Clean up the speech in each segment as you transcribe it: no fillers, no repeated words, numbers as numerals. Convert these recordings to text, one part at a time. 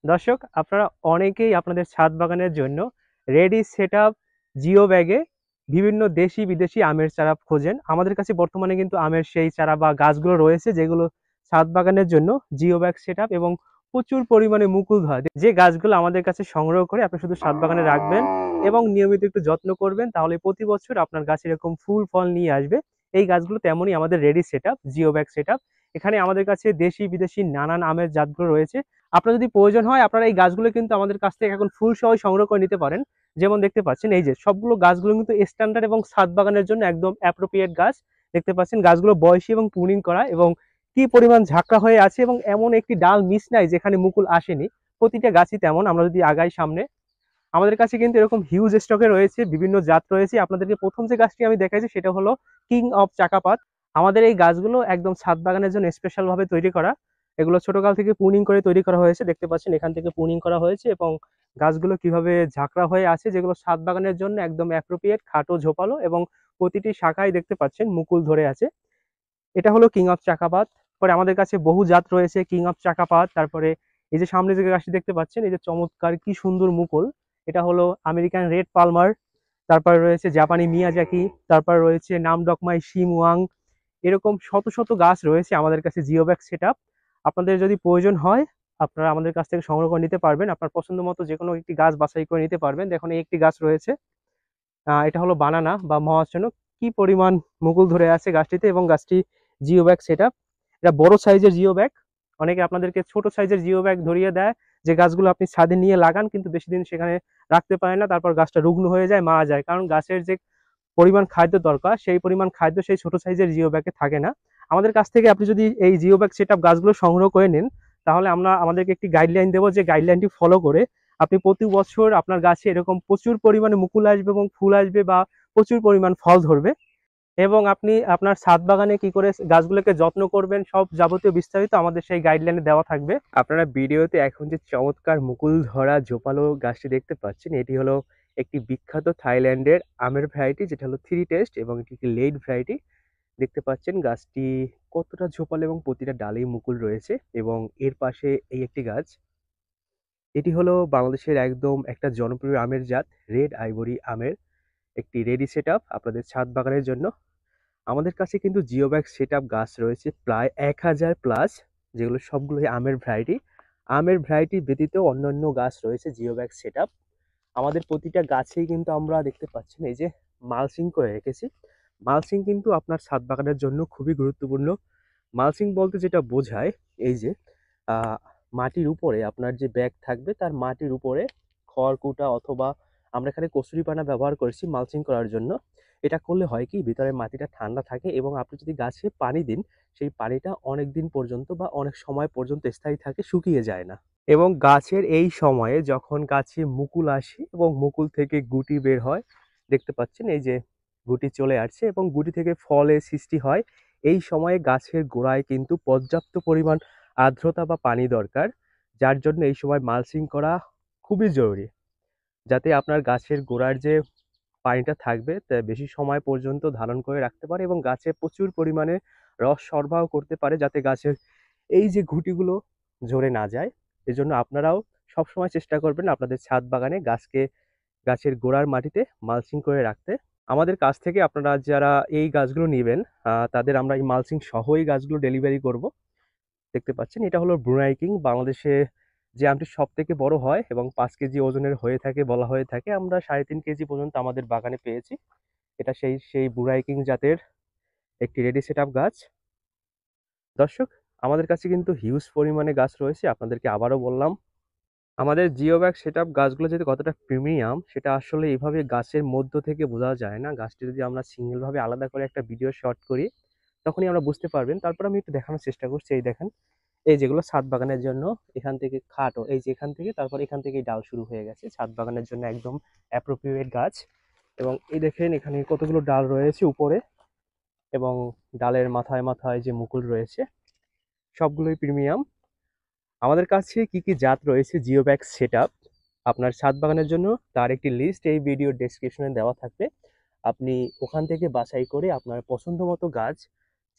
দর্শক, আপনারা অনেকেই আপনাদের ছাদ বাগানের জন্য রেডি সেটআপ জিও ব্যাগে বিভিন্ন দেশি বিদেশি আমের চারা খোঁজেন। আমাদের কাছে বর্তমানে কিন্তু আমের সেই চারা বা গাছগুলো রয়েছে যেগুলো ছাদ বাগানের জন্য জিও ব্যাগ সেটআপ এবং প্রচুর পরিমাণে মুকুল ধরে। যে গাছগুলো আমাদের কাছে সংগ্রহ করে আপনি শুধু ছাদ বাগানে রাখবেন এবং নিয়মিত একটু যত্ন করবেন, তাহলে প্রতি বছর আপনার গাছে এরকম ফুল ফল নিয়ে আসবে। এই গাছগুলো তেমনই আমাদের ready setup geo bag setup. এখানে আমাদের কাছে দেশি বিদেশি নানান আমের জাতগুলো রয়েছে। আপনার যদি প্রয়োজন হয় আপনারা এই গাছগুলো কিন্তু আমাদের কাছ থেকে এখন ফুল সহ সংগ্রহ করে নিতে পারেন। যেমন দেখতে পাচ্ছেন এই যে সবগুলো গাছগুলো কিন্তু স্ট্যান্ডার্ড এবং ছাদ বাগানের জন্য একদম অ্যাপ্রোপ্রিয়েট গাছ। দেখতে পাচ্ছেন গাছগুলো বয়সী এবং প্রুনিং করা, এবং কি পরিমাণ ঝাঁকড়া হয়ে আছে, এবং এমন একটি ডাল মিস নাই যেখানে মুকুল আসেনি। প্রতিটা গাছই তেমন। আমরা যদি আগাই সামনে, আমাদের কাছে কিন্তু এরকম হিউজ স্টকে রয়েছে, বিভিন্ন জাত রয়েছে। আপনাদেরকে প্রথম যে গাছটি আমি দেখাইছি সেটা হলো কিং অফ চাকাপাত। আমাদের এই গাছগুলো একদম ছাদ বাগানের জন্য স্পেশাল ভাবে তৈরি করা। এগুলো ছোটকাল থেকে প্রুনিং করে তৈরি করা হয়েছে। দেখতে পাচ্ছেন এখান থেকে প্রুনিং করা হয়েছে, এবং গাছগুলো কিভাবে ঝাঁকড়া হয়ে আছে, যেগুলো ছাদ বাগানের জন্য একদম অ্যাপ্রোপ্রিয়েট, খাটো ঝোপালো, এবং প্রতিটি শাখায় দেখতে পাচ্ছেন মুকুল ধরে আছে। এটা হলো কিং অফ চাকাপাত। পরে আমাদের কাছে বহু জাত রয়েছে কিং অফ চাকাপাত। তারপরে এই যে সামনে যে গাছটি দেখতে পাচ্ছেন, এই যে চমৎকার কি সুন্দর মুকুল, এটা হলো আমেরিকান রেড পালমার। তারপরে রয়েছে জাপানি মিয়াজাকি। তারপর রয়েছে নামডকমাই শিমওয়াং। এরকম শত শত গাছ রয়েছে আমাদের কাছে জিওব্যাগ সেটআপ। আপনাদের যদি প্রয়োজন হয় আপনারা আমাদের কাছ থেকে সংগ্রহ করে নিতে পারবেন। আপনার পছন্দ মতো যে কোনো একটি গাছ বাছাই করে নিতে পারবেন। দেখুন এই একটি গাছ রয়েছে, এটা হলো বানানা বা মহাশনক। কি পরিমাণ মুকুল ধরে আছে গাছটিতে, এবং গাছটি জিও ব্যাগ সেটআপ। এটা বড় সাইজের জিও ব্যাগ। অনেকে আপনাদেরকে ছোট সাইজের জিও ব্যাগ ধরিয়ে দেয়, যে গাছগুলো আপনি ছাদে নিয়ে লাগান কিন্তু বেশি দিন সেখানে রাখতে পারেন না, তারপর গাছটা রুগ্ন হয়ে যায়, মারা যায়। কারণ গাছের যে পরিমাণ খাদ্য দরকার সেই পরিমাণ খাদ্য সেই ছোট সাইজের জিও ব্যাগে থাকে না। আমাদের কাছ থেকে আপনি যদি এই জিও ব্যাগ সেটআপ গাছগুলো সংগ্রহ করে নেন, তাহলে আমরা আমাদেরকে একটি গাইডলাইন দেবো, যে গাইডলাইনটি ফলো করে আপনি প্রতি বছর আপনার গাছে এরকম প্রচুর পরিমাণে মুকুল আসবে এবং ফুল আসবে, বা প্রচুর পরিমাণ ফল ধরবে। এবং আপনি আপনার ছাদ বাগানে কি করে গাছগুলোকে যত্ন করবেন সব যাবতীয় বিস্তারিত আমাদের সেই গাইডলাইনে দেওয়া থাকবে। আপনারা ভিডিওতে এখন যে চমৎকার মুকুল ধরা ঝোপালো গাছটি দেখতে পাচ্ছেন, এটি হলো একটি বিখ্যাত থাইল্যান্ডের আমের ভ্যারাইটি, যেটা হলো থ্রি টেস্ট, এবং এটি একটি লেট ভ্যারাইটি। দেখতে পাচ্ছেন গাছটি কতটা ঝোপালো, এবং প্রতিটা ডালেই মুকুল রয়েছে। এবং এর পাশে এই একটি গাছ, এটি হলো বাংলাদেশের একদম একটা জনপ্রিয় আমের জাত, রেড আইভরি আমের একটি রেডি সেট আপ আপনাদের ছাদ বাগানের জন্য। আমাদের কাছে কিন্তু জিওব্যাগ সেটআপ গাছ রয়েছে প্রায় 1000 প্লাস, যেগুলো সবগুলোই আমের ভ্যারাইটি। আমের ভ্যারাইটি ব্যতীত অন্যান্য গাছ রয়েছে জিওব্যাগ সেটআপ। আমাদের প্রতিটা গাছেই কিন্তু আমরা দেখতে পাচ্ছেন এই যে মালচিং করে রেখেছি। মালচিং কিন্তু আপনার ছাদ বাগানের জন্য খুবই গুরুত্বপূর্ণ। মালচিং বলতে যেটা বোঝায়, এই যে আহ, মাটির উপরে আপনার যে ব্যাগ থাকবে তার মাটির উপরে খড়কুটা, অথবা আমরা এখানে কচুরিপানা ব্যবহার করেছি মালচিং করার জন্য। এটা করলে হয় কি, ভিতরে মাটিটা ঠান্ডা থাকে, এবং আপনি যদি গাছে পানি দিন সেই পানিটা অনেক দিন পর্যন্ত বা অনেক সময় পর্যন্ত স্থায়ী থাকে, শুকিয়ে যায় না। এবং গাছের এই সময়ে যখন গাছে মুকুল আসে এবং মুকুল থেকে গুটি বের হয়, দেখতে পাচ্ছেন এই যে গুটি চলে আসছে এবং গুটি থেকে ফলের সৃষ্টি হয়। এই সময়ে গাছের গোড়ায় কিন্তু পর্যাপ্ত পরিমাণ আর্দ্রতা বা পানি দরকার, যার জন্য এই সময় মালচিং করা খুবই জরুরি, যাতে আপনার গাছের গোড়ার যে পানিটা থাকবে তা বেশি সময় পর্যন্ত ধারণ করে রাখতে পারে, এবং গাছে প্রচুর পরিমাণে রস সরবরাহ করতে পারে, যাতে গাছের এই যে গুটিগুলো ঝরে না যায়। এজন্য আপনারাও সবসময় চেষ্টা করবেন আপনাদের ছাদ বাগানে গাছের গোড়ার মাটিতে মালচিং করে রাখতে। আমাদের কাছ থেকে আপনারা যারা এই গাছগুলো নেবেন, তাদের আমরা এই মালচিং সহ এই গাছগুলো ডেলিভারি করব। দেখতে পাচ্ছেন এটা হলো ব্রুনাই কিং, বাংলাদেশে যে আমটি সব থেকে বড় হয় এবং 5 কেজি ওজনের হয়ে থাকে বলা হয়ে থাকে। আমরা 3.5 কেজি পর্যন্ত আমাদের বাগানে পেয়েছি। এটা সেই সেই ব্রুনাই কিং জাতের একটি রেডি সেট আপ গাছ। দর্শক, আমাদের কাছে কিন্তু হিউজ পরিমাণে গাছ রয়েছে। আপনাদেরকে আবারও বললাম, আমাদের জিওব্যাগ সেটআপ গাছগুলো যদি কতটা প্রিমিয়াম সেটা আসলে এভাবে গাছের মধ্য থেকে বোঝা যায় না। গাছটি যদি আমরা সিঙ্গেল ভাবে আলাদা করে একটা ভিডিও শর্ট করি, তখনই আমরা বুঝতে পারবেন। তারপর আমি একটু দেখানোর চেষ্টা করছি। এই দেখেন, এই যেগুলো ছাদ বাগানের জন্য, এখান থেকে খাটো, এই যে এখান থেকে, তারপর এখান থেকেই ডাল শুরু হয়ে গেছে, ছাদ বাগানের জন্য একদম অ্যাপ্রোপ্রিয়েট গাছ। এবং এই দেখেন এখানে কতগুলো ডাল রয়েছে উপরে, এবং ডালের মাথায় মাথায় যে মুকুল রয়েছে সবগুলোই প্রিমিয়াম। আমাদের কাছে কি কি জাত রয়েছে জিওব্যাগ সেটআপ আপনার ছাদ বাগানের জন্য, তার একটি লিস্ট এই ভিডিও ডেসক্রিপশনে দেওয়া থাকবে। আপনি ওখান থেকে বাছাই করে আপনার পছন্দ মতো গাছ,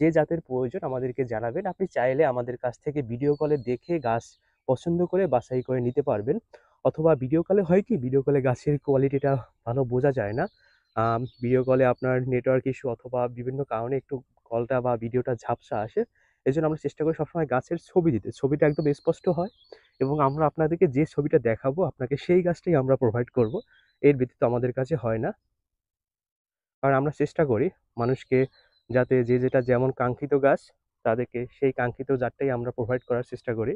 যে জাতের প্রয়োজন আমাদেরকে জানাবেন। আপনি চাইলে আমাদের কাছ থেকে ভিডিও কলে দেখে গাছ পছন্দ করে বাছাই করে নিতে পারবেন। অথবা ভিডিও কলে হয় কি, ভিডিও কলে গাছের কোয়ালিটিটা ভালো বোঝা যায় না। ভিডিও কলে আপনার নেটওয়ার্ক ইস্যু অথবা বিভিন্ন কারণে একটু কলটা বা ভিডিওটা ঝাপসা আসে। এজন্য আমরা চেষ্টা করি সবসময় গাছের ছবি দিতে। ছবিটা একদম স্পষ্ট হয় এবং আমরা আপনাদেরকে যে ছবিটা দেখাবো আপনাকে সেই গাছটাই আমরা প্রোভাইড করব। এর ব্যতীত আমাদের কাছে হয় না। আর আমরা চেষ্টা করি মানুষকে যাতে যে যেটা যেমন কাঙ্ক্ষিত গাছ তাদেরকে সেই কাঙ্ক্ষিত জাতটাই আমরা প্রোভাইড করার চেষ্টা করি।